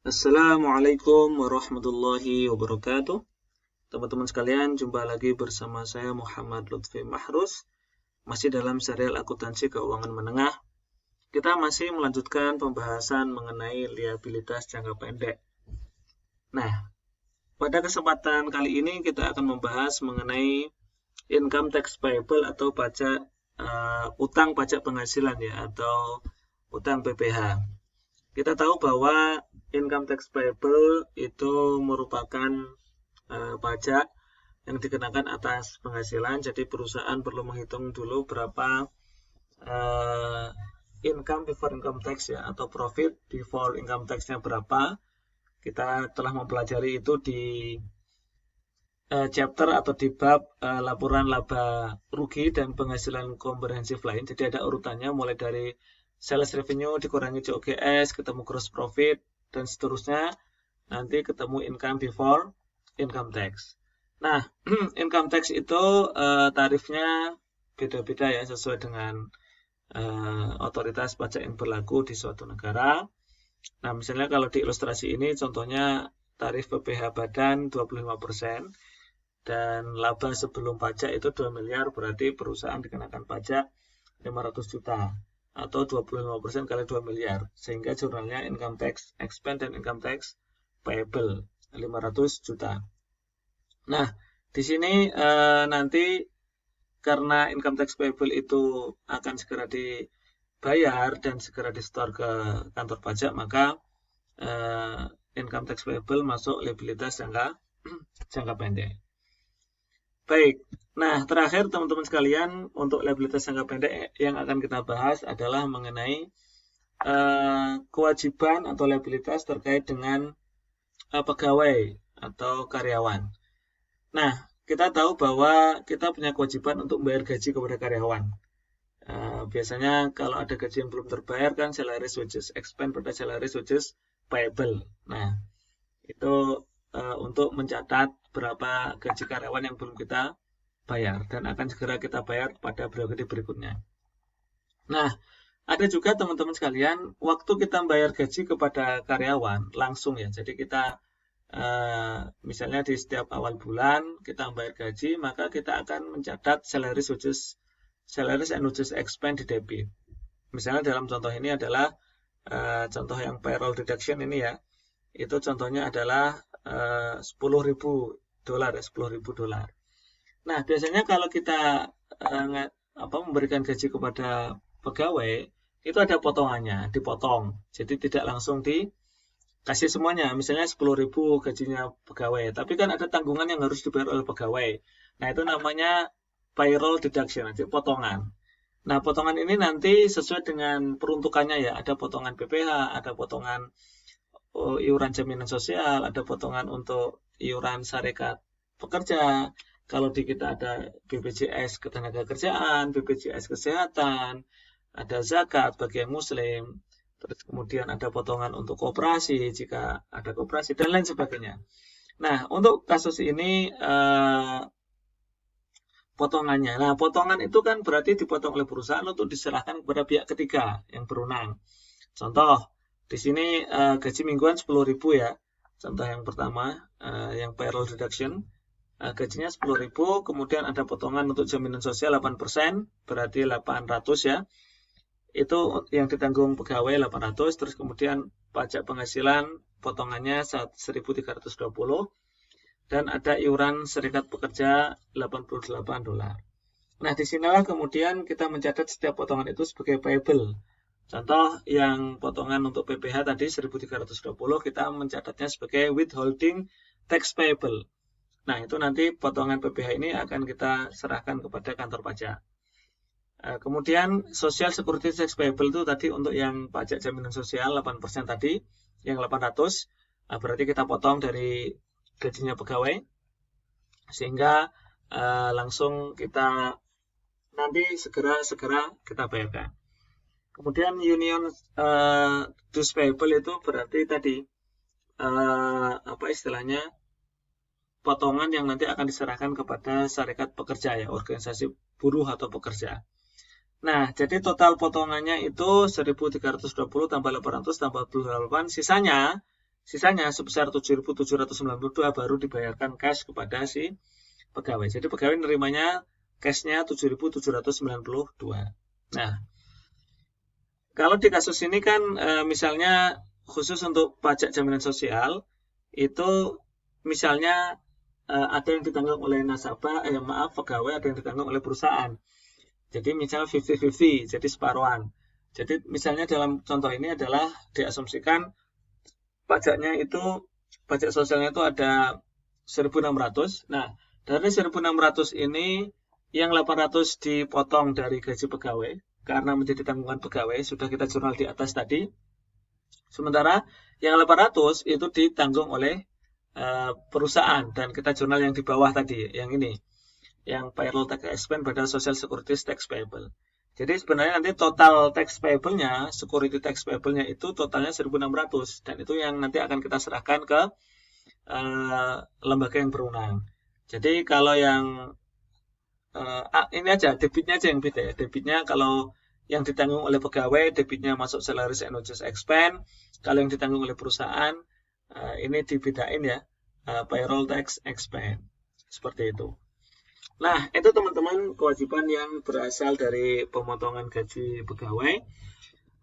Assalamualaikum warahmatullahi wabarakatuh. Teman-teman sekalian, jumpa lagi bersama saya Muhammad Lutfi Mahrus, masih dalam serial akuntansi keuangan menengah. Kita masih melanjutkan pembahasan mengenai liabilitas jangka pendek. Nah, pada kesempatan kali ini kita akan membahas mengenai income tax payable atau utang pajak penghasilan ya, atau utang PPH. Kita tahu bahwa income tax payable itu merupakan pajak yang dikenakan atas penghasilan. Jadi perusahaan perlu menghitung dulu berapa income before income tax ya, atau profit before income tax-nya berapa. Kita telah mempelajari itu di chapter atau di bab laporan laba rugi dan penghasilan komprehensif lain. Jadi ada urutannya mulai dari sales revenue dikurangi COGS, ketemu gross profit, dan seterusnya, nanti ketemu income before income tax. Nah, income tax itu tarifnya beda-beda ya, sesuai dengan otoritas pajak yang berlaku di suatu negara. Nah, misalnya kalau di ilustrasi ini, contohnya tarif PPh badan 25%, dan laba sebelum pajak itu 2 miliar, berarti perusahaan dikenakan pajak 500 juta. Atau 25% kali 2 miliar, sehingga jurnalnya income tax expense dan income tax payable 500 juta. Nah, di sini nanti karena income tax payable itu akan segera dibayar dan segera disetor ke kantor pajak, maka income tax payable masuk liabilitas jangka pendek. Baik, nah terakhir teman-teman sekalian, untuk liabilitas jangka pendek yang akan kita bahas adalah mengenai kewajiban atau liabilitas terkait dengan pegawai atau karyawan. Nah, kita tahu bahwa kita punya kewajiban untuk membayar gaji kepada karyawan. Biasanya kalau ada gaji yang belum terbayar kan salaries wages expense pada salaries wages payable. Nah, itu untuk mencatat berapa gaji karyawan yang belum kita bayar dan akan segera kita bayar pada periode berikutnya. Nah, ada juga teman-teman sekalian, waktu kita bayar gaji kepada karyawan langsung ya. Jadi kita misalnya di setiap awal bulan kita bayar gaji, maka kita akan mencatat salaries and wages expense di debit. Misalnya dalam contoh ini adalah contoh yang payroll deduction ini ya. Itu contohnya adalah $10.000. Nah, biasanya kalau kita memberikan gaji kepada pegawai, itu ada potongannya, dipotong. Jadi tidak langsung dikasih semuanya. Misalnya 10.000 gajinya pegawai, tapi kan ada tanggungan yang harus dibayar oleh pegawai. Nah, itu namanya payroll deduction, jadi potongan. Nah, potongan ini nanti sesuai dengan peruntukannya ya. Ada potongan PPh, ada potongan iuran jaminan sosial, ada potongan untuk iuran syarikat pekerja. Kalau di kita ada BPJS ketenagakerjaan, BPJS kesehatan, ada zakat bagi yang muslim, terus kemudian ada potongan untuk koperasi jika ada koperasi dan lain sebagainya. Nah, untuk kasus ini potongannya. Nah, potongan itu kan berarti dipotong oleh perusahaan untuk diserahkan kepada pihak ketiga yang berwenang. Contoh, di sini gaji mingguan 10.000 ya. Contoh yang pertama, yang payroll deduction. Gajinya 10.000, kemudian ada potongan untuk jaminan sosial 8%, berarti 800 ya. Itu yang ditanggung pegawai 800, terus kemudian pajak penghasilan potongannya 1.320, dan ada iuran serikat pekerja $88. Nah, disinilah kemudian kita mencatat setiap potongan itu sebagai payable. Contoh yang potongan untuk PPh tadi 1.320, kita mencatatnya sebagai withholding tax payable. Nah, itu nanti potongan PPh ini akan kita serahkan kepada kantor pajak. Kemudian social security tax payable itu tadi untuk yang pajak jaminan sosial 8% tadi, yang 800, berarti kita potong dari gajinya pegawai, sehingga langsung kita nanti segera kita bayarkan. Kemudian union dues payable itu berarti tadi istilahnya potongan yang nanti akan diserahkan kepada syarikat pekerja ya, organisasi buruh atau pekerja. Nah, jadi total potongannya itu 1.320 tambah 800 tambah 28, sisanya Sisanya sebesar 7.792 baru dibayarkan cash kepada si pegawai. Jadi pegawai nerimanya cashnya 7.792. Nah, kalau di kasus ini kan misalnya khusus untuk pajak jaminan sosial itu misalnya ada yang ditanggung oleh nasabah, pegawai, ada yang ditanggung oleh perusahaan. Jadi misal 50-50, jadi separuhan. Jadi misalnya dalam contoh ini adalah diasumsikan pajaknya itu, pajak sosialnya itu ada 1.600. Nah, dari 1.600 ini yang 800 dipotong dari gaji pegawai karena menjadi tanggungan pegawai, sudah kita jurnal di atas tadi. Sementara yang 800 itu ditanggung oleh perusahaan, dan kita jurnal yang di bawah tadi, yang ini, yang payroll tax expense pada social security tax payable. Jadi sebenarnya nanti total tax payable-nya, security tax payable-nya itu totalnya 1.600, dan itu yang nanti akan kita serahkan ke lembaga yang berwenang. Jadi kalau yang ini aja, debitnya aja yang beda ya. Debitnya kalau yang ditanggung oleh pegawai, debitnya masuk salaries and wages expense. Kalau yang ditanggung oleh perusahaan, ini dibedain ya, payroll tax expense. Seperti itu. Nah, itu teman-teman kewajiban yang berasal dari pemotongan gaji pegawai.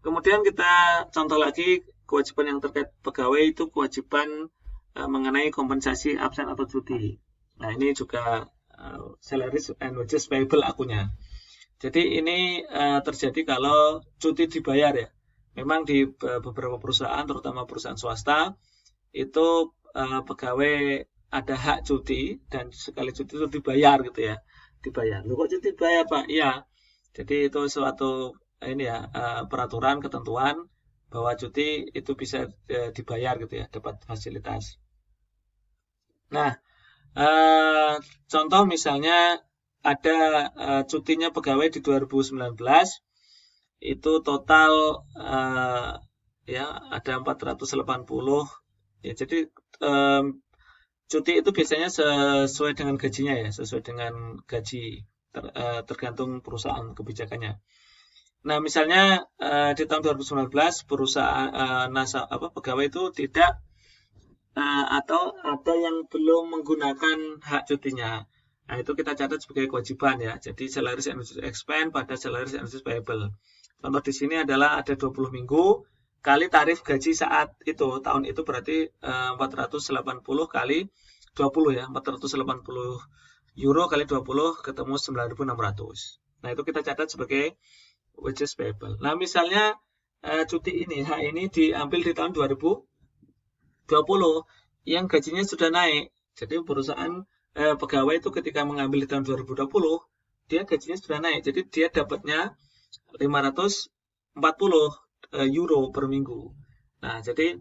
Kemudian kita contoh lagi kewajiban yang terkait pegawai itu kewajiban mengenai kompensasi absen atau cuti. Nah, ini juga salaries and wages payable akunnya. Jadi ini terjadi kalau cuti dibayar ya. Memang di beberapa perusahaan, terutama perusahaan swasta, itu pegawai ada hak cuti, dan sekali cuti itu dibayar gitu ya. Dibayar. Loh kok cuti dibayar Pak? Iya. Jadi itu suatu ini ya, peraturan, ketentuan bahwa cuti itu bisa dibayar gitu ya, dapat fasilitas. Nah, contoh misalnya ada cutinya pegawai di 2019 itu total ya ada 480 ya. Jadi cuti itu biasanya sesuai dengan gajinya ya, sesuai dengan gaji, tergantung perusahaan kebijakannya. Nah, misalnya di tahun 2019 perusahaan pegawai itu tidak atau ada yang belum menggunakan hak cutinya. Nah, itu kita catat sebagai kewajiban ya. Jadi salaries and wages expense pada salaries and wages payable. Contoh di sini adalah ada 20 minggu kali tarif gaji saat itu, tahun itu berarti 480 kali 20 ya, 480 euro kali 20 ketemu 9.600. Nah, itu kita catat sebagai wages payable. Nah, misalnya cuti ini, hak ini diambil di tahun 2020 yang gajinya sudah naik. Jadi perusahaan pegawai itu ketika mengambil di tahun 2020, dia gajinya sudah naik. Jadi dia dapatnya 540 euro per minggu. Nah, jadi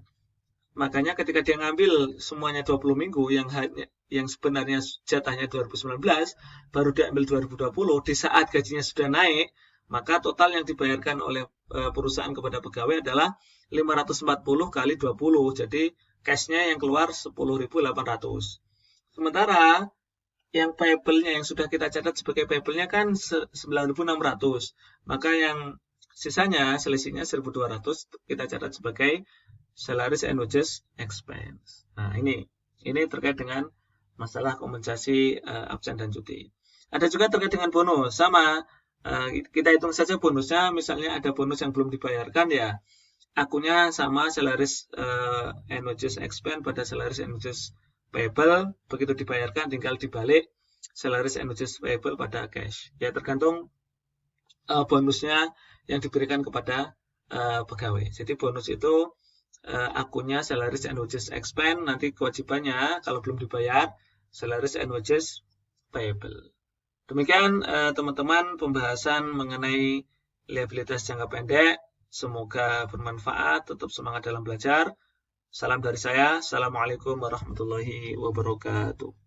makanya ketika dia ngambil semuanya 20 minggu yang sebenarnya jatahnya 2019 baru diambil 2020 di saat gajinya sudah naik, maka total yang dibayarkan oleh perusahaan kepada pegawai adalah 540 kali 20. Jadi cash-nya yang keluar 10.800. Sementara yang payable-nya yang sudah kita catat sebagai payable-nya kan 9.600. Maka yang sisanya, selisihnya 1.200 kita catat sebagai salaries and wages expense. Nah, ini terkait dengan masalah kompensasi absen dan cuti. Ada juga terkait dengan bonus. Sama, kita hitung saja bonusnya. Misalnya ada bonus yang belum dibayarkan ya, akunnya sama salaries and wages expense pada salaries and wages payable. Begitu dibayarkan tinggal dibalik salaries and wages payable pada cash. Ya, tergantung bonusnya yang diberikan kepada pegawai. Jadi bonus itu akunnya salaries and wages expense, nanti kewajibannya kalau belum dibayar salaries and wages payable. Demikian teman-teman pembahasan mengenai liabilitas jangka pendek. Semoga bermanfaat, tetap semangat dalam belajar. Salam dari saya. Assalamualaikum warahmatullahi wabarakatuh.